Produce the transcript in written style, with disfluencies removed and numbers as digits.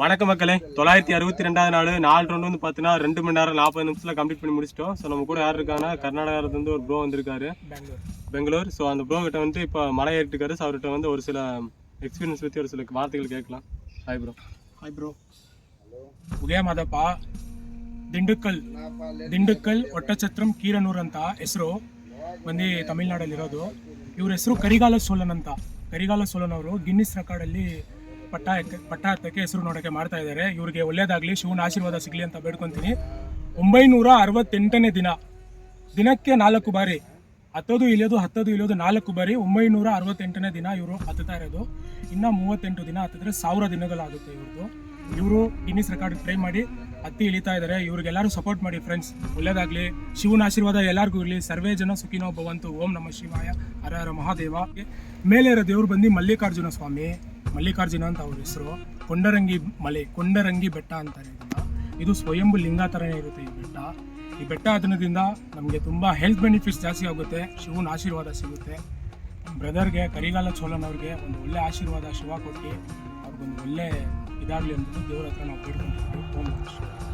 வணக்கம் மக்களே, 962வது நாள் 4 ரவுண்ட் வந்து பார்த்தீங்கன்னா 2 மணி நேரம் 40 நிமிஷத்தில் கம்ப்ளீட் பண்ணி முடிச்சிட்டோம். ஸோ நம்ம கூட யார் இருக்காங்கன்னா கர்நாடகாவிலேருந்து ஒரு ப்ரோ வந்திருக்காரு, பெங்களூர். ஸோ அந்த ப்ரோ கிட்ட வந்து இப்போ மலை ஏறிட்டுருக்காரு. ஸோ அவர்கிட்ட வந்து ஒரு சில எக்ஸ்பீரியன்ஸ் பற்றி ஒரு சில வார்த்தைகள் கேட்கலாம். Hi bro. ಉದಯ ಮಾದಪ್ಪ ದಿಂಡುಕಲ್ ಒಟ್ಟಛತ್ರಂ ಕೀರನೂರ್ ಅಂತ ಹೆಸರು ಬಂದು ತಮಿಳ್ನಾಡಲ್ಲಿರೋದು. ಇವ್ರ ಹೆಸರು ಕರಿಗಾಲ ಸೋಲನ್ ಅಂತ. ಕರಿಗಾಲ ಸೋಲನ್ ಅವರು ಗಿನ್ನಿಸ್ ರೆಕಾರ್ಡಲ್ಲಿ ಪಟ್ಟ ಹತ್ತಕ್ಕೆ ಹೆಸರು ನೋಡೋಕ್ಕೆ ಮಾಡ್ತಾ ಇದ್ದಾರೆ. ಇವ್ರಿಗೆ ಒಳ್ಳೇದಾಗಲಿ, ಶಿವನ ಆಶೀರ್ವಾದ ಸಿಗಲಿ ಅಂತ ಬೇಡ್ಕೊತೀನಿ. 968ನೇ ದಿನಕ್ಕೆ 4 ಬಾರಿ ಹತ್ತೋದು ಇಳಿಯೋದು 4 ಬಾರಿ. 968ನೇ ದಿನ ಇವರು ಹತ್ತುತ್ತಾ ಇರೋದು. ಇನ್ನು 38 ದಿನ ಹತ್ತಿದ್ರೆ 1000 ದಿನಗಳಾಗುತ್ತೆ ಇವ್ರದ್ದು. ಇವರು ಗಿನ್ನಿಸ್ ರೆಕಾರ್ಡ್ ಟ್ರೈ ಮಾಡಿ ಹತ್ತಿ ಇಳಿತಾ ಇದ್ದಾರೆ. ಇವ್ರಿಗೆಲ್ಲರೂ ಸಪೋರ್ಟ್ ಮಾಡಿ ಫ್ರೆಂಡ್ಸ್, ಒಳ್ಳೇದಾಗಲಿ, ಶಿವನ ಆಶೀರ್ವಾದ ಎಲ್ಲರಿಗೂ ಇರಲಿ. ಸರ್ವೇ ಜನ ಸುಖಿನೋ ಭವಂತು. ಓಂ ನಮಃ ಶಿವಾಯ, ಹರ ಹರ ಮಹಾದೇವ. ಮೇಲೆ ಇರೋ ದೇವ್ರು ಬಂದು ಮಲ್ಲಿಕಾರ್ಜುನ ಸ್ವಾಮಿ, ಮಲ್ಲಿಕಾರ್ಜುನ ಅಂತ ಅವ್ರ ಹೆಸರು. ಕೊಂಡರಂಗಿ ಬೆಟ್ಟ ಅಂತಾರೆ ಇದನ್ನ. ಇದು ಸ್ವಯಂಭು ಲಿಂಗ ಥರನೇ ಇರುತ್ತೆ ಈ ಬೆಟ್ಟ ಹತ್ತೋದ್ರಿಂದ ನಮಗೆ ತುಂಬ ಹೆಲ್ತ್ ಬೆನಿಫಿಟ್ಸ್ ಜಾಸ್ತಿ ಆಗುತ್ತೆ, ಶಿವನ ಆಶೀರ್ವಾದ ಸಿಗುತ್ತೆ. ಬ್ರದರ್ಗೆ ಕರಿಗಾಲ ಚೋಳನ್ ಅವ್ರಿಗೆ ಒಂದು ಒಳ್ಳೆ ಆಶೀರ್ವಾದ ಶಿವ ಕೊಟ್ಟು ಅವ್ರಿಗೊಂದು ಒಳ್ಳೆ ಇದಾಗಲಿ ಅಂದ್ಬಿಟ್ಟು ದೇವ್ರ ಹತ್ರ ನಾವು ಬೇಡ್ಕೊಂಡಿರ್ತೀವಿ. ಓಂ ನಮಃ ಶಿವಾಯ.